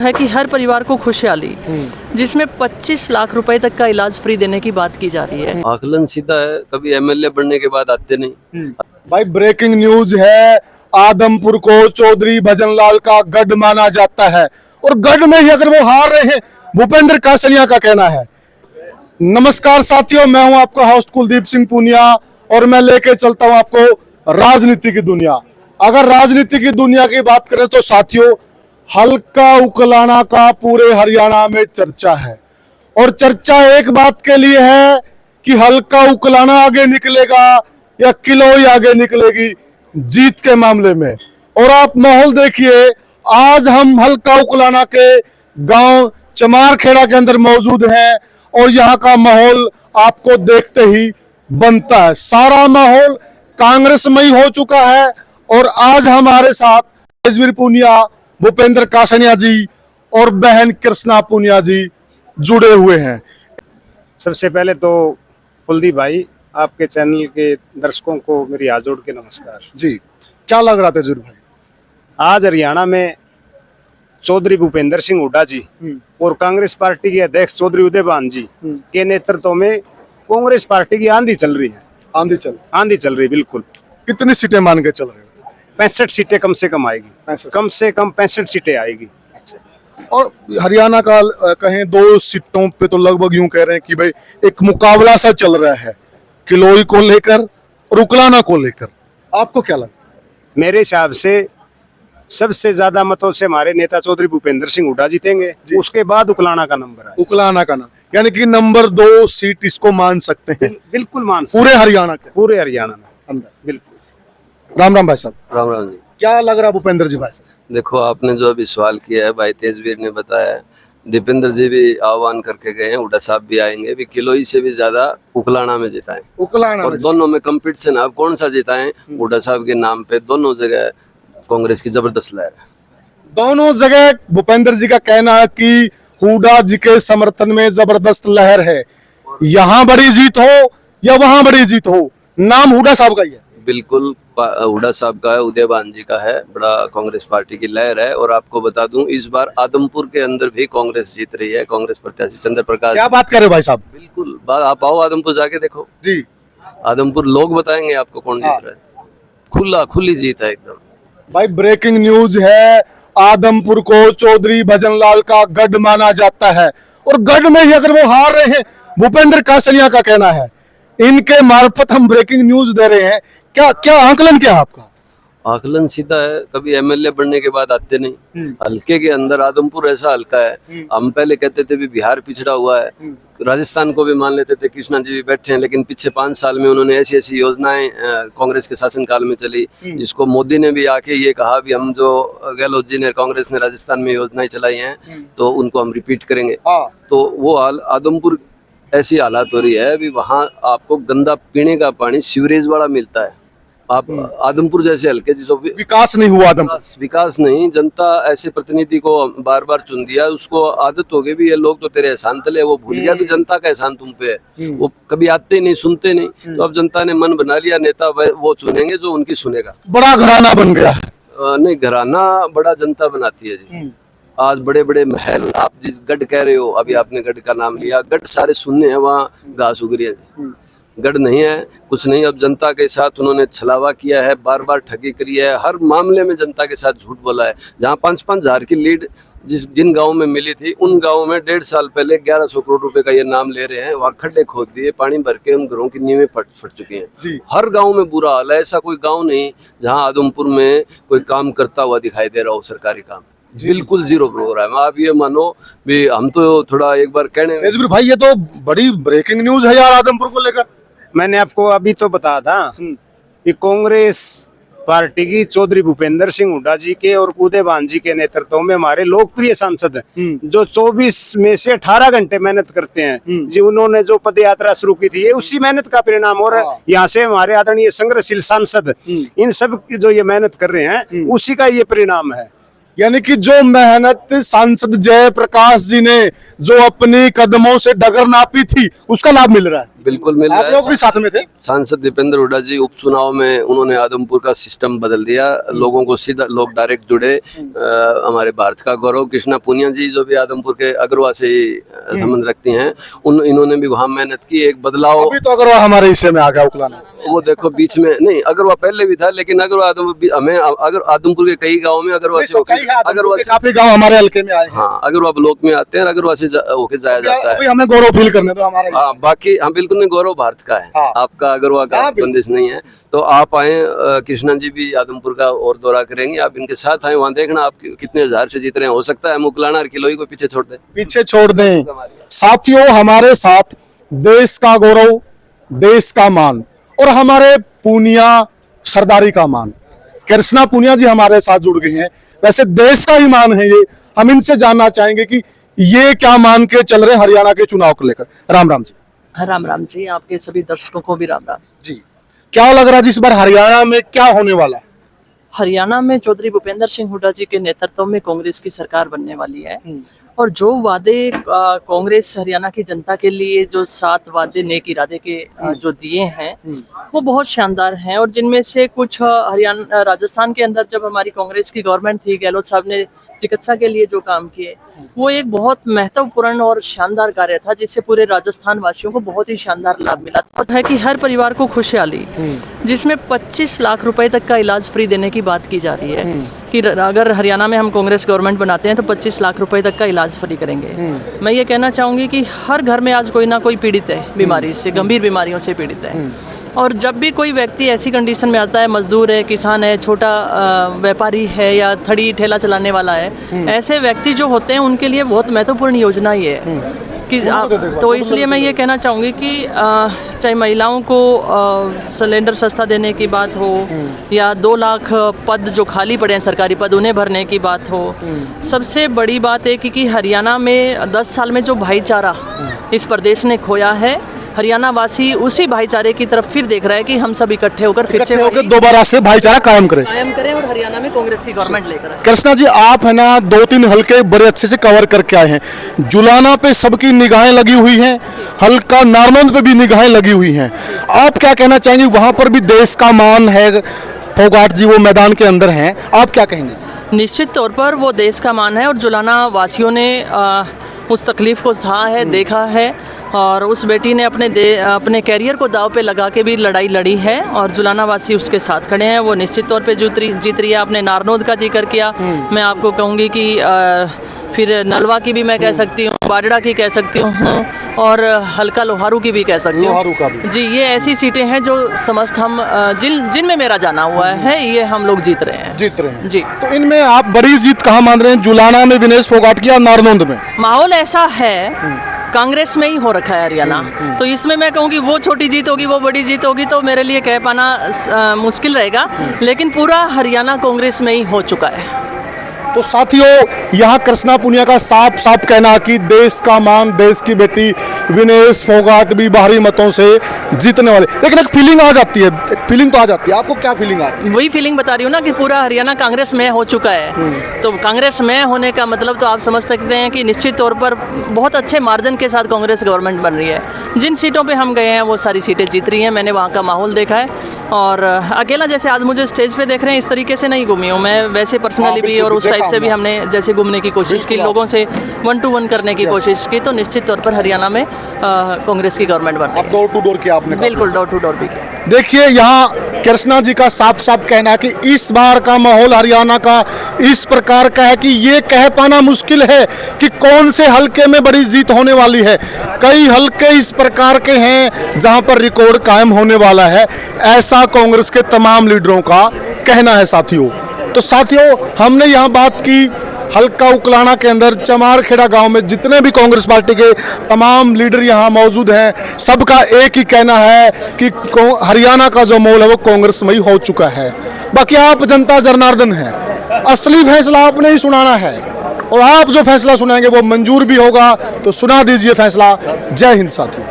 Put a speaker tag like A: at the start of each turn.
A: है कि हर परिवार को खुशहाली, जिसमें 25 लाख रुपए तक का इलाज फ्री देने की बात की जा रही है।
B: आकलन सीधा है, कभी एमएलए बनने के बाद आते नहीं।
C: भाई ब्रेकिंग न्यूज है, आदमपुर को चौधरी भजनलाल का गढ़ माना जाता है और गढ़ में ही अगर वो हार रहे हैं, भूपेंद्र कासनिया का कहना है। नमस्कार साथियों, मैं हूं आपका होस्ट कुलदीप सिंह पूनिया और मैं लेके चलता हूं आपको राजनीति की दुनिया। अगर राजनीति की दुनिया की बात करें तो साथियों, हल्का उकलाना का पूरे हरियाणा में चर्चा है और चर्चा एक बात के लिए है कि हल्का उकलाना आगे निकलेगा या किलोई आगे निकलेगी जीत के मामले में। और आप माहौल देखिए, आज हम हल्का उकलाना के गांव चमारखेड़ा के अंदर मौजूद हैं और यहाँ का माहौल आपको देखते ही बनता है। सारा माहौल कांग्रेसमयी हो चुका है और आज हमारे साथ तेजवीर पूनिया, भूपेंद्र कासनिया जी और बहन कृष्णा पूनिया जी जुड़े हुए हैं।
D: सबसे पहले तो कुलदीप भाई, आपके चैनल के दर्शकों को मेरी हाथ जोड़ के नमस्कार
C: जी। क्या लग रहा था तेजवीर भाई?
D: आज हरियाणा में चौधरी भूपेंद्र सिंह हुड्डा जी और कांग्रेस पार्टी के अध्यक्ष चौधरी उदयभान जी के नेतृत्व में कांग्रेस पार्टी की आंधी चल रही है।
C: आंधी चल रही,
D: बिल्कुल।
C: कितनी सीटें मान के चल रहे हो?
D: 65 सीटें कम से कम आएगी,
C: 65
D: कम से कम 65 सीटें आएगी।
C: और हरियाणा का कहें 2 सीटों पे तो लगभग यूं कह रहे हैं कि भाई एक मुकाबला सा चल रहा है, किलोई को लेकर और उकलाना को लेकर। आपको क्या लगता है?
D: मेरे हिसाब से सबसे ज्यादा मतों से हमारे नेता चौधरी भूपेंद्र सिंह हुड्डा जीतेंगे, उसके बाद उकलाना का नंबर है।
C: उकलाना का नाम यानी कि नंबर 2 सीट इसको मान सकते हैं।
D: बिल्कुल मान सकते
C: पूरे हरियाणा के
D: पूरे हरियाणा में
C: अंदर।
D: बिल्कुल।
C: राम राम भाई साहब।
B: राम राम जी।
C: क्या लग रहा भूपेंद्र जी भाई साहब?
B: देखो, आपने जो अभी सवाल किया है, भाई तेजवीर ने बताया, दीपेंद्र जी भी आह्वान करके गए हैं, हुड्डा साहब भी आएंगे, भी किलोई से भी ज्यादा उकलाना में जिताएं।
C: उकलाना
B: और दोनों में कंपटीशन है, अब कौन सा जिताएं। हुड्डा साहब के नाम पे दोनों जगह कांग्रेस की जबरदस्त लहर है।
C: दोनों जगह भूपेंद्र जी का कहना है कि हुड्डा जी के समर्थन में जबरदस्त लहर है। यहाँ बड़ी जीत हो या वहां बड़ी जीत हो, नाम हुड्डा साहब का ही है।
B: बिल्कुल, हुड्डा साहब का है, उदयभान जी का है, बड़ा कांग्रेस पार्टी की लहर है। और आपको बता दूं, इस बार आदमपुर के अंदर भी कांग्रेस जीत रही है। कांग्रेस प्रत्याशी चंद्र प्रकाश।
C: क्या बात कर रहे हो भाई साहब?
B: बिल्कुल, आप आओ आदमपुर जाके देखो
C: जी।
B: आदमपुर लोग बताएंगे आपको कौन जीत रहा है। खुली जीत है एकदम।
C: भाई ब्रेकिंग न्यूज है, आदमपुर को चौधरी भजनलाल का गढ़ माना जाता है और गढ़ में ही अगर वो हार रहे हैं, भूपेंद्र कासनिया का कहना है। इनके मार्फत हम ब्रेकिंग न्यूज दे रहे हैं। क्या आंकलन क्या है आपका?
B: आकलन सीधा है, कभी एमएलए बनने के बाद आते नहीं। हल्के के अंदर आदमपुर ऐसा हल्का है। हम पहले कहते थे भी बिहार पिछड़ा हुआ है, राजस्थान को भी मान लेते थे, कृष्णा जी भी बैठे हैं, लेकिन पिछले 5 साल में उन्होंने ऐसी ऐसी योजनाएं कांग्रेस के शासनकाल में चली, जिसको मोदी ने भी आके ये कहा भी हम जो गहलोत जी ने, कांग्रेस ने राजस्थान में योजनाएं चलाई हैं तो उनको हम रिपीट करेंगे। तो वो हाल आदमपुर ऐसी हालात हो रही है, भी वहाँ आपको गंदा पीने का पानी सीवरेज वाला मिलता है। आप आदमपुर जैसे हल्के जिसको
C: विकास नहीं हुआ आदमपुर।
B: विकास नहीं, जनता ऐसे प्रतिनिधि को बार बार चुन दिया, उसको आदत हो गई भी ये लोग तो तेरे एहसान तले, वो भूल गया भी जनता का एहसान तुम पे है। वो कभी आते ही नहीं, सुनते नहीं। तो अब जनता ने मन बना लिया, नेता वो चुनेंगे जो उनकी सुनेगा।
C: बड़ा घराना बन गया।
B: नहीं, घराना बड़ा जनता बनाती है जी। आज बड़े बड़े महल, आप जिस गढ़ कह रहे हो, अभी आपने गढ़ का नाम लिया, गढ़ सारे सुनने हैं, वहाँ घास उग रही है, गढ़ नहीं है, कुछ नहीं। अब जनता के साथ उन्होंने छलावा किया है, बार बार ठगी करी है, हर मामले में जनता के साथ झूठ बोला है। जहाँ 5-5 हजार की लीड जिन गाँव में मिली थी, उन गाँव में 1.5 साल पहले 1100 करोड़ रुपए का ये नाम ले रहे हैं। वहाँ खड्डे खोद दिए, पानी भर के उन घरों की नींवें फट चुकी हैं। हर गाँव में बुरा हाल है। ऐसा कोई गाँव नहीं जहाँ आदमपुर में कोई काम करता हुआ दिखाई दे रहा हो, सरकारी काम। बिल्कुल जीरो प्रोग्राम। आप ये मानो भी, हम तो थोड़ा एक बार कहने
C: भाई ये तो बड़ी ब्रेकिंग न्यूज है यार आदमपुर को लेकर।
D: मैंने आपको अभी तो बताया था कि कांग्रेस पार्टी की चौधरी भूपेंद्र सिंह हुड्डा जी के और उदयभान जी के नेतृत्व में हमारे लोकप्रिय सांसद हैं, जो 24 में से 18 घंटे मेहनत करते हैं जी। उन्होंने जो पद यात्रा शुरू की थी, ये उसी मेहनत का परिणाम। और यहाँ से हमारे आदरणीय संग्रहशील सांसद इन सब की जो ये मेहनत कर रहे हैं, उसी का ये परिणाम है।
C: यानी कि जो मेहनत सांसद जयप्रकाश जी ने जो अपनी कदमों से डगर नापी थी, उसका लाभ मिल रहा है।
B: बिल्कुल मिल
C: आप
B: रहा
C: लोग
B: है।
C: भी साथ में थे।
B: सांसद दीपेंद्र हुड्डा जी उपचुनाव में उन्होंने आदमपुर का सिस्टम बदल दिया, लोगों को सीधा लोग डायरेक्ट जुड़े। हमारे भारत का गौरव कृष्णा पुनिया जी जो भी आदमपुर के अगरवा से ही संबंध रखती हैं, इन्होंने भी वहाँ मेहनत की, एक बदलाव।
C: अभी तो अगर हमारे हिस्से में आ गया उकलाना।
B: वो देखो बीच में नहीं, अगरवा पहले भी था, लेकिन अगरवा हमें अगर आदमपुर के कई गाँव में अगरवा से
C: अगरवा के काफी गांव हमारे हल्के में आए हैं।
B: हाँ अगरवा ब्लॉक में आते हैं, अगरवा से होके जाया जाता
C: अभी
B: है।
C: हमें गौरव फील करने दो हमारे।
B: हाँ बाकी हम बिल्कुल नहीं, गौरव भारत का है,
C: हाँ।
B: आपका अगरवा का
C: हाँ, बिल्कुल।
B: बंदिश नहीं है। तो आप आए, कृष्णा जी भी आदमपुर का और दौरा करेंगे, आप इनके साथ आए, वहाँ देखना आप कितने हजार से जीत रहे हैं। हो सकता है मुकलाना और किलोई को पीछे छोड़ दें।
C: पीछे छोड़ दें। साथियों, हमारे साथ देश का गौरव, देश का मान और हमारे पूनिया सरदारी का मान, कृष्णा पुनिया जी हमारे साथ जुड़ गए हैं। वैसे देश का ही मान है ये, हम इनसे जानना चाहेंगे कि ये क्या मान के चल रहे हरियाणा के चुनाव को लेकर। राम राम जी।
A: राम राम जी, आपके सभी दर्शकों को भी राम राम
C: जी। क्या लग रहा है इस बार हरियाणा में क्या होने वाला है?
A: हरियाणा में चौधरी भूपेंद्र सिंह हुड्डा जी के नेतृत्व में कांग्रेस की सरकार बनने वाली है। और जो वादे कांग्रेस हरियाणा की जनता के लिए जो 7 वादे नेक इरादे के जो दिए हैं वो बहुत शानदार हैं। और जिनमें से कुछ हरियाणा राजस्थान के अंदर जब हमारी कांग्रेस की गवर्नमेंट थी, गहलोत साहब ने चिकित्सा के लिए जो काम किए वो एक बहुत महत्वपूर्ण और शानदार कार्य था, जिससे पूरे राजस्थान वासियों को बहुत ही शानदार लाभ मिला। और है कि हर परिवार को खुशहाली, जिसमें 25 लाख रुपए तक का इलाज फ्री देने की बात की जा रही है कि अगर हरियाणा में हम कांग्रेस गवर्नमेंट बनाते हैं तो 25 लाख रुपए तक का इलाज फ्री करेंगे। मैं ये कहना चाहूँगी कि हर घर में आज कोई ना कोई पीड़ित है, बीमारी से, गंभीर बीमारियों से पीड़ित है। और जब भी कोई व्यक्ति ऐसी कंडीशन में आता है, मजदूर है, किसान है, छोटा व्यापारी है या थड़ी ठेला चलाने वाला है, ऐसे व्यक्ति जो होते हैं उनके लिए बहुत महत्वपूर्ण योजना ही है कि तो इसलिए मैं ये कहना चाहूँगी कि चाहे महिलाओं को सिलेंडर सस्ता देने की बात हो या 2 लाख पद जो खाली पड़े हैं सरकारी पद उन्हें भरने की बात हो, सबसे बड़ी बात है कि हरियाणा में 10 साल में जो भाईचारा इस प्रदेश ने खोया है, हरियाणा वासी उसी भाईचारे की तरफ फिर देख रहा है कि हम सब इकट्ठे होकर फिर से
C: दोबारा से भाईचारा कायम करें
A: और हरियाणा में कांग्रेस की गवर्नमेंट लेकर आए।
C: कृष्णा जी, आप है ना 2-3 हल्के बड़े अच्छे से कवर करके आए हैं। जुलाना पे सबकी निगाहें लगी हुई हैं, हल्का नारनौंद पे भी निगाहें लगी हुई हैं। आप क्या कहना चाहेंगे? वहां पर भी देश का मान है, फोगाट जी वो मैदान के अंदर हैं, आप क्या कहेंगे?
A: निश्चित तौर पर वो देश का मान है और जुलाना वासियों ने उस तकलीफ को सहा है, देखा है और उस बेटी ने अपने कैरियर को दाव पे लगा के भी लड़ाई लड़ी है और जुलाना वासी उसके साथ खड़े हैं। वो निश्चित तौर पे जीत रही है। आपने नारनौंद का जिक्र किया, मैं आपको कहूँगी कि फिर नलवा की भी मैं कह सकती हूँ, बाडड़ा की कह सकती हूँ और हल्का लोहारू की भी कह सकती हूँ। जी, ये ऐसी सीटें हैं जो समस्त हम जिनमें मेरा जाना हुआ है, ये हम लोग जीत रहे हैं जी।
C: तो इनमें आप बड़ी जीत कहाँ मान रहे हैं? जुलाना में विनेश फोगाट की या नारनौंद में?
A: माहौल ऐसा है, कांग्रेस में ही हो रखा है हरियाणा, तो इसमें मैं कहूँगी वो छोटी जीत होगी, वो बड़ी जीत होगी, तो मेरे लिए कह पाना मुश्किल रहेगा, लेकिन पूरा हरियाणा कांग्रेस में ही हो चुका है।
C: तो साथियों, यहाँ कृष्णा पुनिया का साफ साफ कहना कि देश का मान, देश की बेटी विनेश फोगाट भी भारी मतों से जीतने वाले। लेकिन एक फीलिंग आ जाती है, फीलिंग तो आ जाती है। आपको क्या फीलिंग आ रही है?
A: वही फीलिंग बता रही हूँ ना कि पूरा हरियाणा कांग्रेस में हो चुका है। तो कांग्रेस में होने का मतलब तो आप समझ सकते हैं कि निश्चित तौर पर बहुत अच्छे मार्जिन के साथ कांग्रेस गवर्नमेंट बन रही है। जिन सीटों पे हम गए हैं वो सारी सीटें जीत रही हैं। मैंने वहाँ का माहौल देखा है और अकेला जैसे आज मुझे स्टेज पे देख रहे हैं इस तरीके से नहीं घूमी हूँ मैं, वैसे पर्सनली भी और उस टाइप से भी हमने जैसे घूमने की कोशिश की, लोगों से 1 to 1 करने की कोशिश की। तो निश्चित तौर पर हरियाणा में कांग्रेस की गवर्नमेंट बन रही है।
C: डोर टू डोर किया आपने?
A: बिल्कुल, डोर टू डोर भी किया।
C: देखिए, यहाँ कृष्णा जी का साफ साफ कहना है कि इस बार का माहौल हरियाणा का इस प्रकार का है कि ये कह पाना मुश्किल है कि कौन से हल्के में बड़ी जीत होने वाली है। कई हल्के इस प्रकार के हैं जहां पर रिकॉर्ड कायम होने वाला है, ऐसा कांग्रेस के तमाम लीडरों का कहना है। साथियों, तो साथियों, हमने यहाँ बात की हल्का उकलाना के अंदर चमारखेड़ा गांव में जितने भी कांग्रेस पार्टी के तमाम लीडर यहाँ मौजूद हैं, सबका एक ही कहना है कि हरियाणा का जो माहौल है वो कांग्रेसमयी हो चुका है। बाकी आप जनता जनार्दन हैं, असली फैसला आपने ही सुनाना है और आप जो फैसला सुनाएंगे वो मंजूर भी होगा। तो सुना दीजिए फैसला। जय हिंद साथियों।